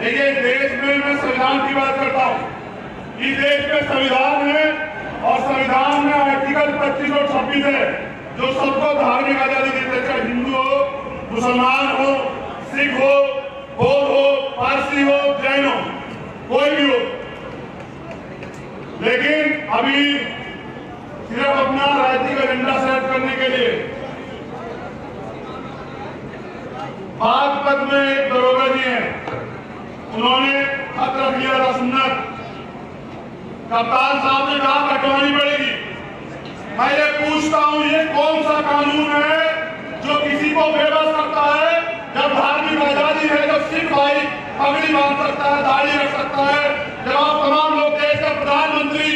देखिए, देश में मैं संविधान की बात करता हूँ। इस देश में संविधान है और संविधान में आर्टिकल 25 और 26 है जो सबको धार्मिक आजादी देते हैं, चाहे हिंदू हो, मुसलमान हो, सिख हो, बौद्ध हो, पारसी हो, जैन हो, कोई भी हो। लेकिन अभी सिर्फ अपना राजनीतिक एजेंडा सेट करने के लिए बागपत में एक दरोगा जी हैं, उन्होंने खत रख लिया था सुन्नत। कप्तान साहब ने कहा कटवानी पड़ेगी। मैं ये पूछता हूं, ये कौन सा कानून है जो किसी को बेबस करता है? जब धार्मिक आजादी है, जब सिख भाई पगड़ी बांध सकता है, दाढ़ी रख सकता है, जब आप तमाम लोग देश के प्रधानमंत्री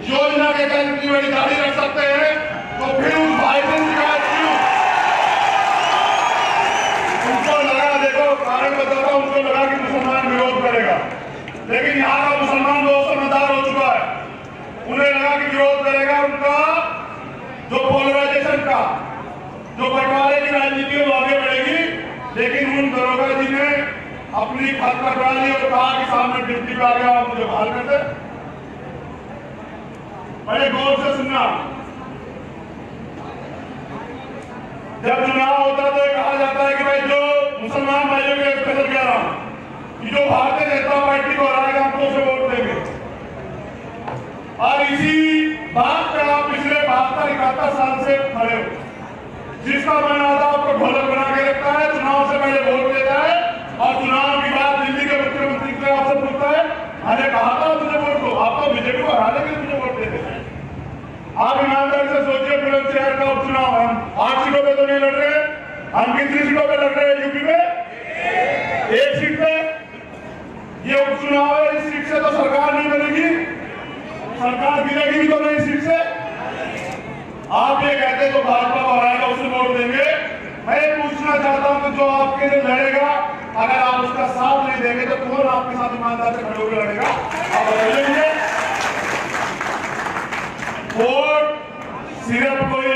योजना के तहत इतनी बड़ी दाढ़ी रख सकते हैं, तो फिर उस भाई से शिकायत क्यों? उनको लगा, देखो कारण बताता हूं, उनको लगा कि मुसलमान विरोध करेगा, लेकिन यहाँ का मुसलमान बहुत समझदार हो चुका है। उन्हें लगा कि विरोध करेगा, उनका जो पोलराइजेशन का, जो बंटवारे की राजनीति है वो आगे बढ़ेगी। लेकिन उन दरोगा जी ने अपनी खत कटवा ली और कहा कि सामने ड्यूटी पे आ गया, आप मुझे बहाल कर दे। बड़े गौर से सुनना, जब चुनाव होता तो कहा जाता है कि भाई जो मुसलमान भाइयों के स्पेशल कह रहा हूं कि जो भारतीय जनता पार्टी को हराएगा हम तो उसे वोट देंगे। और इसी बात पे आप पिछले 72-71 साल से खड़े हो। जिसका मन आता है आपको ढोलक बना के रखता है, चुनाव से पहले वोट देता है और चुनाव के बाद दिल्ली के मुख्यमंत्री से आपसे पूछता है, मैंने कहा था मुझे वोट दो, आप तो बीजेपी को हरा देंगे, मुझे वोट दे देते। आप ईमानदारी से सोचिए, बुलंदशहर का उपचुनाव हम 8 सीटों पे तो नहीं लड़ रहे, हम कितनी सीटों पे लड़ रहे हैं यूपी में? 1 सीट पे। ये उपचुनाव है, इस सीट से तो सरकार नहीं बनेगी, सरकार गिरेगी भी तो नहीं सीट से। आप ये कहते तो भाजपा को हराएगा, उसे वोट देंगे। मैं ये पूछना चाहता हूं कि जो आपके लिए लड़ेगा, अगर आप उसका साथ नहीं देंगे तो कौन आपके साथ ईमानदार से खड़े होकर लड़ेगा? आप बताइए। वोट सिर्फ कोई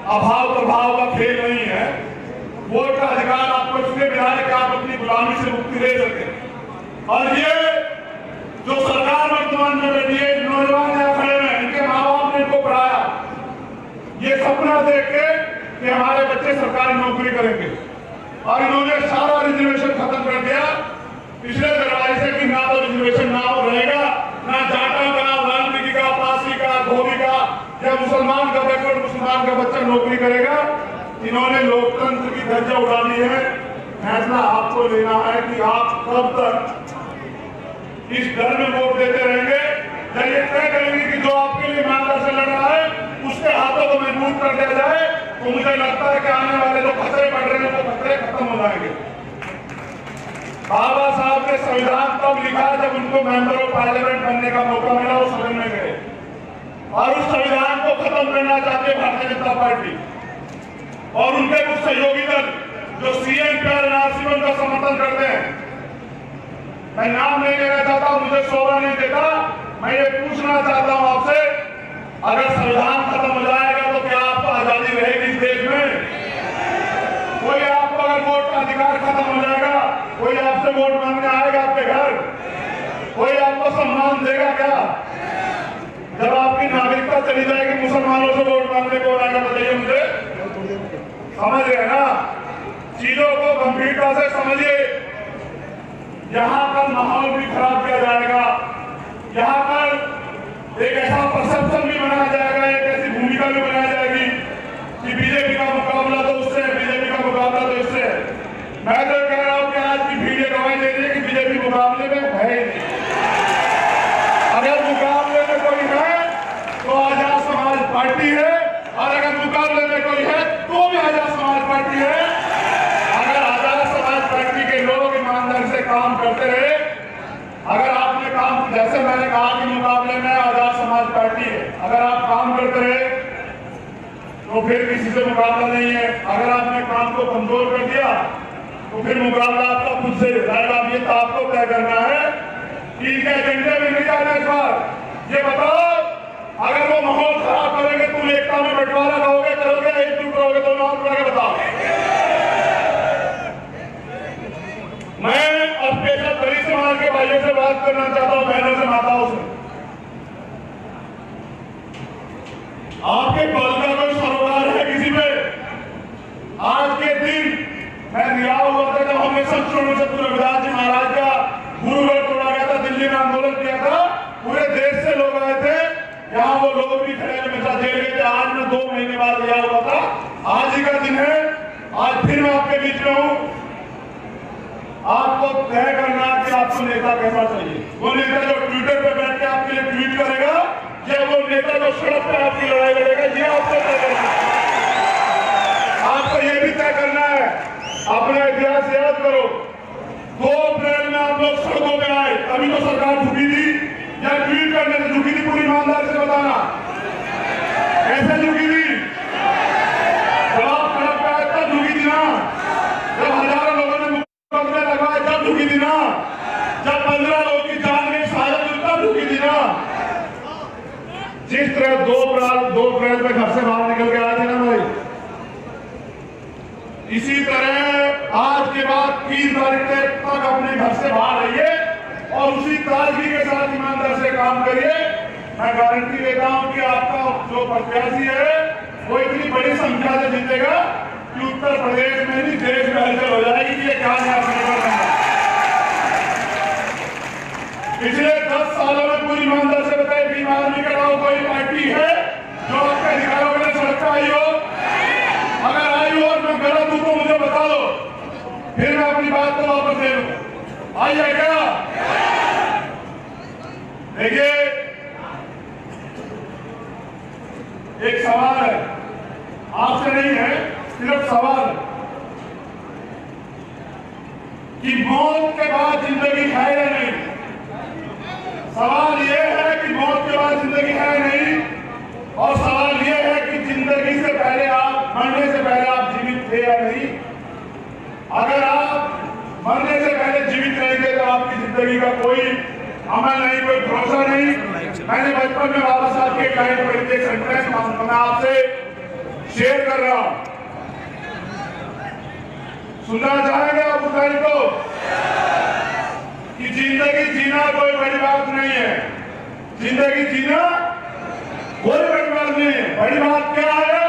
अभाव प्रभाव का खेल नहीं है। वोट का अधिकार आपको इसलिए मिला है कि आप अपनी गुलामी से मुक्ति ले सके। और ये जो सरकार वर्तमान में बैठी है, नौजवान यहाँ खड़े हैं, इनके माँ बाप ने इनको पढ़ाया ये सपना देख के कि हमारे बच्चे सरकारी नौकरी करेंगे, और इन्होंने सारा रिजर्वेशन खत्म कर दिया पिछले दरवाजे से कि ना तो रिजर्वेशन ना रहेगा, ना जाटा का, वाल्मीकि का, पासी का, धोबी का या मुसलमान का बैकवर्ड मुसलमान का बच्चा नौकरी करेगा। इन्होंने लोकतंत्र की धज्जियां उड़ा दी है। फैसला आपको लेना है कि आप कब तक इस डर में वोट देते रहेंगे, जब ये तय करेंगे कि जो आपके लिए ईमानदार से लड़ रहा है उसके हाथों को मजबूत कर दिया जाए, तो मुझे लगता है कि आने वाले जो खतरे बढ़ रहे हैं वो खतरे खत्म हो जाएंगे। बाबा साहब ने संविधान तब लिखा जब उनको मेंबर ऑफ पार्लियामेंट बनने का मौका मिला, वो सदन में गए और उस संविधान को खत्म करना चाहते भारतीय जनता पार्टी और उनके कुछ सहयोगी दल जो सीएम प्यारे नरसिम्हन का समर्थन करते हैं। मैं नाम नहीं लेना चाहता, मुझे शोभा नहीं देता। मैं ये पूछना चाहता हूं आपसे, अगर संविधान खत्म हो जाएगा तो क्या आपको आजादी रहेगी इस देश में? कोई आपको अगर वोट का अधिकार खत्म हो जाएगा, कोई आपसे वोट मांगने आएगा आपके घर? कोई आपको सम्मान देगा क्या? जब आपकी नागरिकता चली जाएगी, मुसलमानों से वोट मांगने को आएगा? बताइए मुझे। समझ रहे ना? चीजों को गंभीरता से समझिए। यहाँ पर माहौल भी खराब किया जाएगा, यहाँ पर एक ऐसा परसेप्शन भी बनाया जाएगा, एक ऐसी भूमिका भी बनाई जाएगी कि बीजेपी का मुकाबला तो उससे, बीजेपी का मुकाबला तो इससे। मैं तो कह रहा हूं कि आज की भीड़ गवाही दे रही है कि बीजेपी मुकाबले में है ही नहीं। अगर मुकाबले में कोई है तो आजाद समाज पार्टी है, और अगर मुकाबले में कोई है तो भी आजाद समाज पार्टी है। अगर आजाद समाज पार्टी के लोग ईमानदारी से काम करते रहे, अगर आपने काम, जैसे मैंने कहा कि मुकाबले में आजाद समाज पार्टी है, अगर आप काम करते रहे तो फिर किसी से मुकाबला नहीं है। अगर आपने काम को कमजोर कर दिया तो फिर मुकाबला आपका खुद से जाएगा। ये तो आपको तय करना है कि इनके एजेंडे में नहीं जाना। इस बार ये बताओ, अगर वो माहौल खराब करेंगे, तुम एकता में बंटवारा करोगे, करोगे, एकजुट करोगे, तो नाम बताओ। मैं अब आज ही का दिन है, आज फिर मैं आपके बीच में हूं। आपको तय करना कि आपको नेता कैसा चाहिए। वो नेता जो ट्विटर पे बैठ के आपके लिए ट्वीट करेगा या वो नेता जो सड़क पे आपकी लड़ाई लड़ेगा, ये आपको तय करना है। आपको ये भी तय करना है, अपना इतिहास याद करो। 2 अप्रैल में आप लोग सड़कों पे आए, तभी तो सरकार झुकी थी या ट्वीट करने से झुकी थी? पूरी ईमानदारी से बताना, कैसे झुकी थी? जब आप सड़क पे आए तब झुकी थी ना? जब हजारों लोगों ने मुकदमे लगाए तब झुकी थी ना? जब 15 लोगों की जान गई, शहादत हुई तब झुकी थी ना? जिस तरह 2 अप्रैल में घर से बाहर निकल के आए थे ना भाई, इसी तरह आज के बाद 3 तारीख तक अपने घर से बाहर रहिए और उसी ताजगी के साथ ईमानदार से काम करिए। मैं गारंटी देता हूं कि आपका जो प्रत्याशी है वो इतनी बड़ी संख्या से जीतेगा कि उत्तर प्रदेश में नहीं देश में हलचल हो जाएगी कि ये क्या नया सरकार बन रहा है। पिछले 10 सालों में पूरी ईमानदार से बताए, भीम आर्मी का नाम कोई पार्टी है जो आपके अधिकारों के लिए सड़क पे आई हो? अगर आई हो और मैं गलत हूं तो मुझे बता दो, फिर मैं अपनी बात को वापस ले लूं। आई है क्या? देखिए, एक सवाल है, आपसे नहीं है, सिर्फ सवाल है कि मौत के बाद जिंदगी है या नहीं। सवाल यह है कि मौत के बाद जिंदगी है नहीं, और सवाल यह है कि जिंदगी से पहले आप, मरने से पहले आप जीवित थे या नहीं। अगर आप मरने से पहले जीवित नहीं थे तो आपकी जिंदगी का कोई अमल नहीं, कोई भरोसा नहीं। मैंने बचपन में बाबा साहब के लाइन पढ़ी थी, सेंटेंस मैं आपसे शेयर कर रहा हूं, सुनना चाहेंगे आप उस लाइन को? कि जिंदगी जीना कोई बड़ी बात नहीं है, जिंदगी जीना कोई बड़ी बात नहीं है। बड़ी बात क्या है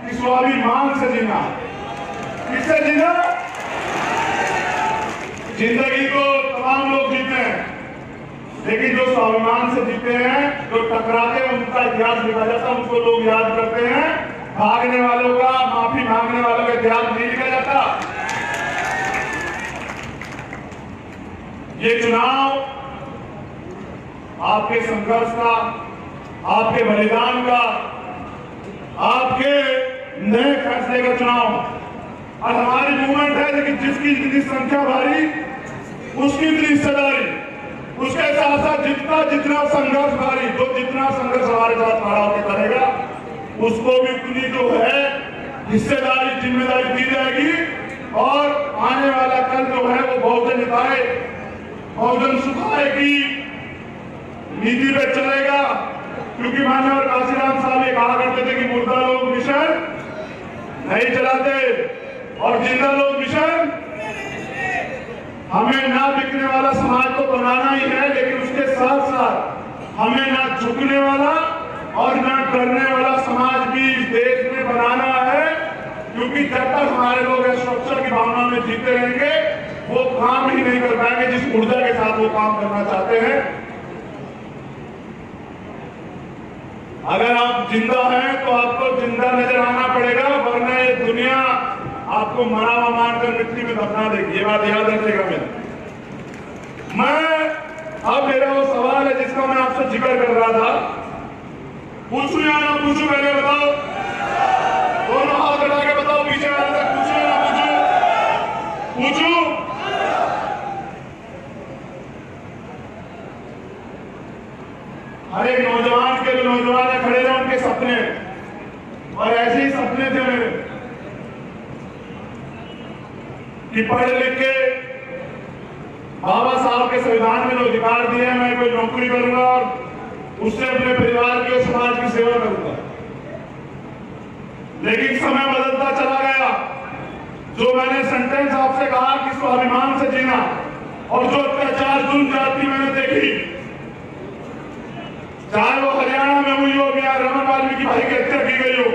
कि स्वाभिमान से जीना। किससे जीना? जिंदगी को तमाम लोग जीते हैं, लेकिन जो स्वाभिमान से जीते हैं, जो टकराते हैं, उनका इतिहास लिखा जाता है, उनको लोग याद करते हैं। भागने वालों का, माफी मांगने वालों का इतिहास नहीं लिखा जाता। ये चुनाव आपके संघर्ष का, आपके बलिदान का, आपके नए फैसले का चुनाव। और हमारी मूवमेंट है, लेकिन जिसकी जितनी संख्या भारी उसकी इतनी हिस्सेदारी, उसके साथ साथ जितना संघर्ष भारी, जो जितना संघर्ष हमारे साथ खड़ा होकर करेगा उसको भी उतनी जो है हिस्सेदारी, जिम्मेदारी दी जाएगी। और आने वाला कल जो है वो बहुजन हिताय, बहुजन सुखाय की नीति पे चलेगा। क्योंकि माननीय काशीराम साहब ये कहा करते थे कि मुर्दा लोग मिशन नहीं चलाते और जिंदा लोग मिशन। हमें ना बिकने वाला समाज तो बनाना ही है, लेकिन उसके साथ साथ हमें ना झुकने वाला और ना डरने वाला समाज भी इस देश में बनाना है। क्योंकि जब तक हमारे लोग सुरक्षा की भावना में जीते रहेंगे, वो काम ही नहीं कर पाएंगे जिस ऊर्जा के साथ वो काम करना चाहते हैं। अगर आप जिंदा हैं तो आपको जिंदा नजर आना पड़ेगा, वरना ये दुनिया आपको मरा हुआ मानकर मिट्टी में दफना देगी। ये बात याद रखिएगा। अब मेरा वो सवाल है जिसका मैं आपसे जिक्र कर रहा था, पूछूं या ना पूछूं? पहले बताओ, दोनों हाथ उठा के बताओ, पीछे वाले तक पूछूं या ना पूछूं? पूछूं? हर एक नौजवान के, जो नौजवान खड़े हैं, उनके सपने, और ऐसे ही सपने थे मेरे कि पढ़ लिख के बाबा साहब के संविधान में जो अधिकार दिए हैं, मैं कोई नौकरी करूंगा और उससे अपने परिवार की और समाज की सेवा करूंगा। लेकिन समय बदलता चला गया। जो मैंने सेंटेंस आपसे कहा कि स्वाभिमान से जीना, और जो अत्याचार जुल्म जाति मैंने देखी, चाहे वो हरियाणा में हुई हो, या रमन वाल्मीकि भाई की हत्या की गई हो,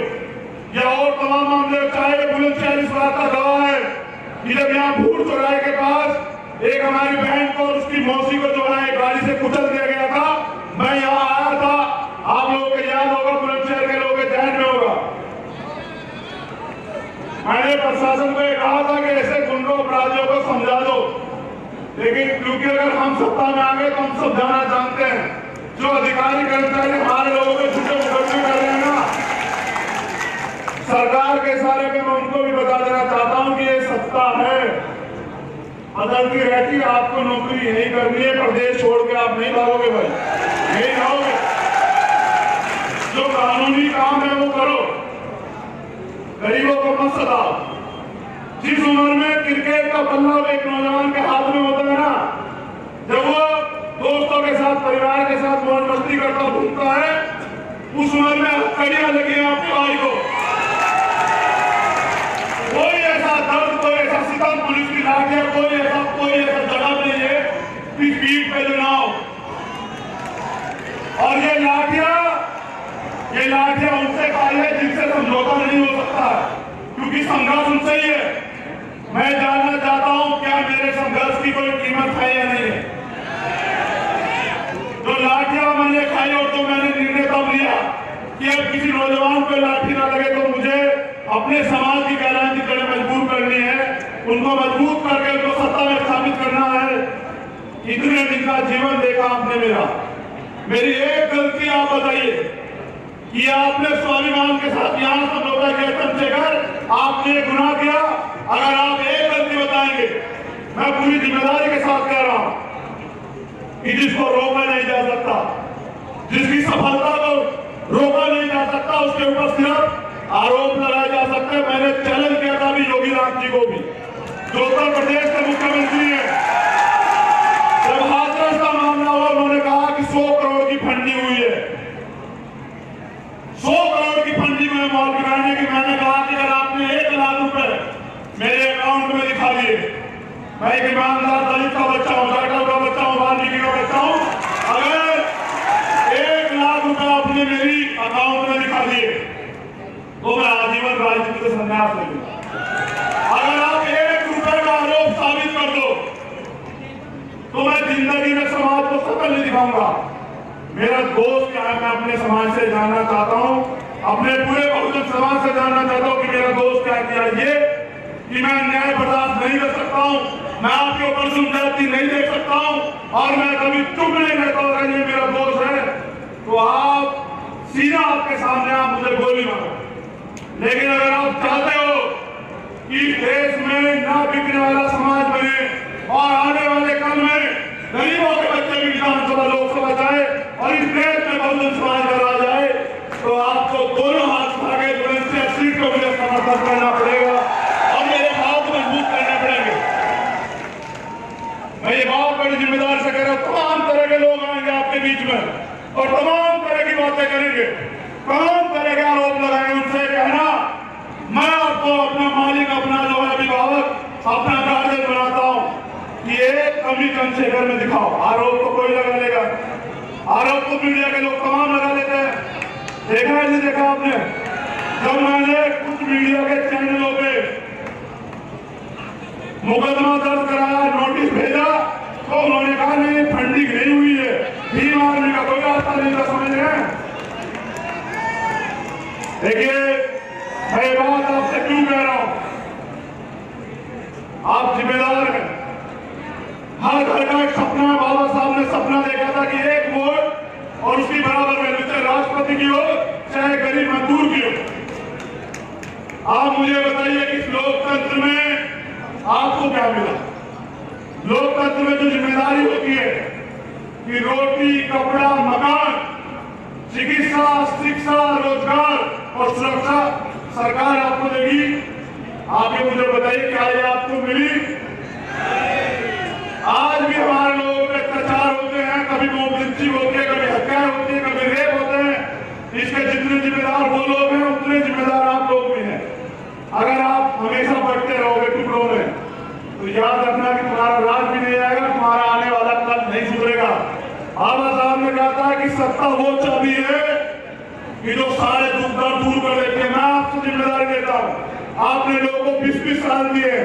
या और तमाम मामले, चाहे बुलंदशहर इस बात का गवाह है कि जब यहाँ भूड़ चौराहे के पास एक हमारी बहन को और उसकी मौसी को जो है गाड़ी से कुचल दिया गया था, मैं यहाँ आया था। आप लोगों को याद होगा, बुलंदशहर के लोगों के ध्यान में होगा। मैंने प्रशासन को कहा था कि ऐसे गुंडों अपराधियों को समझा दो, लेकिन क्योंकि अगर हम सत्ता में आ गए तो हम सब जाना जानते हैं, जो अधिकारी कर्मचारी हमारे लोगों के झूठे मुकदमे कर रहे हैं ना, सरकार के इशारे पे मैं उनको भी बता देना चाहता हूं कि ये सत्ता है, बदलती रहती है, आपको नौकरी यही करनी है, प्रदेश छोड़ के आप नहीं भागोगे भाई, नहीं जाओगे। जो कानूनी काम है वो करो, गरीबों को मत सताओ। जिस उम्र में क्रिकेट का बल्ला एक नौजवान के हाथ में होता है ना, जब वो दोस्तों के साथ परिवार के साथ मौज मस्ती करता घूमता है, उस उम्र में कड़ियां लगी हैं आपके भाई को। कोई ऐसा दर्द, कोई ऐसा सितम, पुलिस की लाठियां, कोई ऐसा जगह नहीं है कि पीठ पे जो ना हो। और ये लाठियां उनसे खाई है जिनसे समझौता नहीं हो सकता, क्योंकि संघर्ष उनसे ही है। मैं जानना चाहता हूं क्या मेरे संघर्ष की कोई कीमत है या नहीं है। जो लाठियां मैंने खाई और जो मैंने निर्णय तब लिया कि अब किसी नौजवान को लाठी ना लगे, तो मुझे अपने समाज की क्रांति करने मजबूर करनी है, उनको मजबूत करके उनको सत्ता में स्थापित करना है। इतने दिन का जीवन देखा आपने मेरा, मेरी एक गलती आप बताइए कि आपने स्वाभिमान के साथ यहां समझौता किया, चंद्रशेखर आपने गुनाह किया। अगर आप एक गलती बताएंगे, मैं पूरी जिम्मेदारी के साथ कह रहा हूं कि जिसको रोका नहीं जा सकता, जिसकी सफलता को रोका नहीं जा सकता, उसके ऊपर सिर्फ आरोप लगाए जा सकते हैं। मैंने चैलेंज किया था अभी योगी राम जी को भी, जो उत्तर प्रदेश के मुख्यमंत्री हैं, जब हाथरस का मामला हुआ, उन्होंने कहा कि 100 करोड़ की फंडिंग हुई है, 100 करोड़ की फंडिंग में मॉल गिराने की। मैंने कहा कि अगर आपने 1 लाख रुपए मेरे अकाउंट में दिखा दिए, मैं एक ईमानदार दलित का बच्चा हूं, जाटव का बच्चा हूं, वाल्मीकि का बच्चा हूं, अगर 1 लाख रुपए आपने मेरी अकाउंट में दिखा दिए तो मैं आजीवन राजनीति से संन्यास ले लूंगा। अगर आप 1 रुपए का आरोप साबित कर दो तो मैं जिंदगी में समाज को शकल नहीं दिखाऊंगा। मेरा दोस्त क्या है, मैं अपने समाज से जानना चाहता हूं, अपने पूरे बहुजन समाज से जानना चाहता हूं कि मेरा दोस्त क्या किया। ये कि मैं न्याय बर्दाश्त नहीं कर सकता हूं, मैं आपके ऊपर जुल्म नहीं देख सकता हूं, और मैं कभी चुप नहीं रहता। अगर ये मेरा दोस्त है तो आप सीधा आपके सामने आप मुझे गोली मारो, लेकिन अगर आप चाहते हो कि देश में ना बिकने वाला समाज बने और आने वाले कल में गरीबों के बच्चे भी विधानसभा लोकसभा जाए और इस देश में बहुजन समाज का राज आए, तो आपको दोनों हाथ उठा के बुलंद सीट को मुझे समर्थन करना पड़ेगा और मेरे हाथ मजबूत करने पड़ेंगे। मैं ये बहुत बड़ी जिम्मेदारी से कह रहा हूं, तमाम तरह के लोग आएंगे आपके बीच में और तमाम तरह की बातें करेंगे, तमाम तरह के आरोप लगाएंगे। उनसे कहना मैं आपको अपना मालिक, अपना जो है अभिभावक, अपना गार्जियन बनाता हूं कि एक कमी चंद्रशेखर में दिखाओ। आरोप को कोई लगा लेगा, आरोप को मीडिया के लोग तमाम लगा लेते हैं। देखा है नहीं देखा आपने, जब मैंने कुछ मीडिया के चैनलों पे मुकदमा दर्ज कराया, नोटिस भेजा, तो उन्होंने कहा नहीं फंडिंग नहीं हुई है, भीम आर्मी का कोई रास्ता नहीं था। समझ रहे हैं? देखिए मैं ये बात आपसे क्यों कह रहा हूं, आप जिम्मेदार हैं। हर घर का एक सपना है, बाबा साहब ने सपना देखा था कि 1 वोट और उसकी बराबर वैल्यू, चाहे राष्ट्रपति की हो चाहे गरीब मजदूर की हो। आप मुझे बताइए कि इस लोकतंत्र में आपको क्या मिला? लोकतंत्र में जो जिम्मेदारी होती है कि रोटी, कपड़ा, मकान, चिकित्सा, शिक्षा, रोजगार और सुरक्षा सरकार आपको देगी। आप ये मुझे बताइए क्या ये आपको मिली? आज भी हमारे लोगों पे अत्याचार होते हैं, कभी मोबलिंची होती है, कभी हत्याएं होती है, कभी रेप होते हैं। इसके जितने जिम्मेदार वो लोग हैं, उतने जिम्मेदार आप लोग भी हैं। अगर आप हमेशा बढ़ते रहोगे टुकड़ों में, तो याद रखना कि तुम्हारा राज भी नहीं आएगा, तुम्हारा आने वाला कल नहीं सुधरेगा। बाबा साहब ने कहा था कि सत्ता वो चाबी है कि जो सारे दुख दर्द दूर कर देते हैं। मैं आपसे जिम्मेदारी देता हूं, आपने लोगों को 20-20 साल दिए,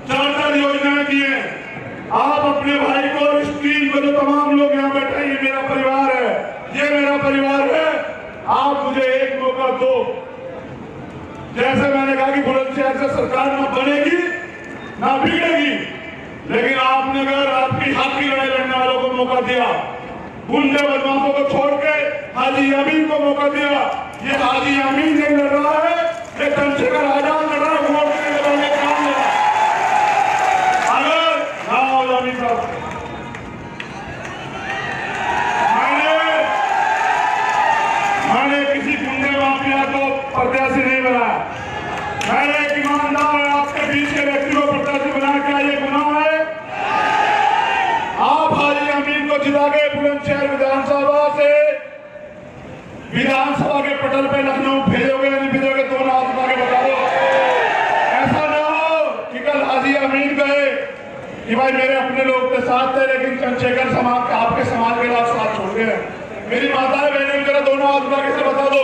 4-4 योजनाएं दी हैं। आप अपने भाई को, इस टीम को, जो तमाम लोग यहाँ बैठे हैं, ये मेरा परिवार है, ये मेरा परिवार है, आप मुझे एक मौका दो। जैसे मैंने मैंने कहा कि बुलंदशहर से सरकार ना बनेगी ना बिगड़ेगी, लेकिन आपने अगर आपकी हक की लड़ाई लड़ने वालों को मौका दिया, गुंडे बदमाशों को छोड़ के हाजी अमीन को मौका दिया। ये हाजी अमीन नहीं लड़ रहा है, ये चंद्रशेखर आजाद लड़ रहा है, वोट के लड़ने का काम लड़ा। अगर राहुल अमीन साहब मैंने किसी गुंडे माफिया को प्रत्याशी नहीं बनाया, मैंने एक ईमानदार आपके बीच के व्यक्ति को प्रत्याशी बना, क्या ये गुनाह है? आप हाजी अमीन को जिता के बुलंदशहर विधानसभा से विधानसभा के पटल पे लखनऊ भेजोगे या नहीं भेजोगे? दोनों हाथ उठा के बता दो। ऐसा ना हो कि कल हाजी अमीन कहे कि भाई मेरे अपने लोग के साथ थे लेकिन चंद्रशेखर समाज आपके समाज के लोग साथ छोड़ गए। मेरी माताएं बहनें जरा दोनों हाथ उठा के बता दो।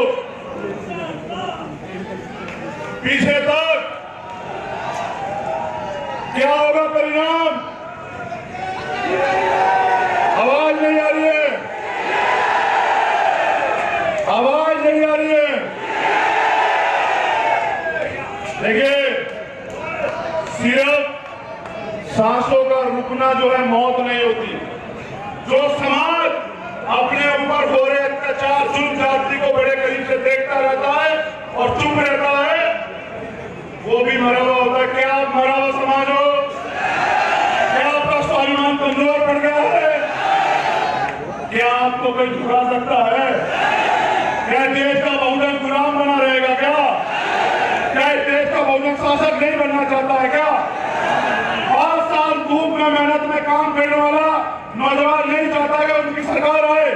पीछे तक क्या होगा परिणाम? आवाज नहीं आ रही है, आवाज नहीं आ रही है। देखिए, सिर्फ सांसों का रुकना जो है मौत नहीं होती। जो समाज अपने ऊपर हो रहे अत्याचार, जुल्म, जाति को बड़े करीब से देखता रहता है और चुप रहता है, वो भी मरा हुआ होता है। क्या आप मरा हुआ समाज हो? क्या आपका स्वाभिमान कमजोर पड़ गया है? क्या आपको कोई झुका सकता है? क्या देश का बहुजन गुलाम बना रहेगा? क्या देश का बहुजन शासक नहीं बनना चाहता है? क्या 5 साल धूप में मेहनत में काम करने वाला नौजवान नहीं चाहता कि उनकी सरकार आए?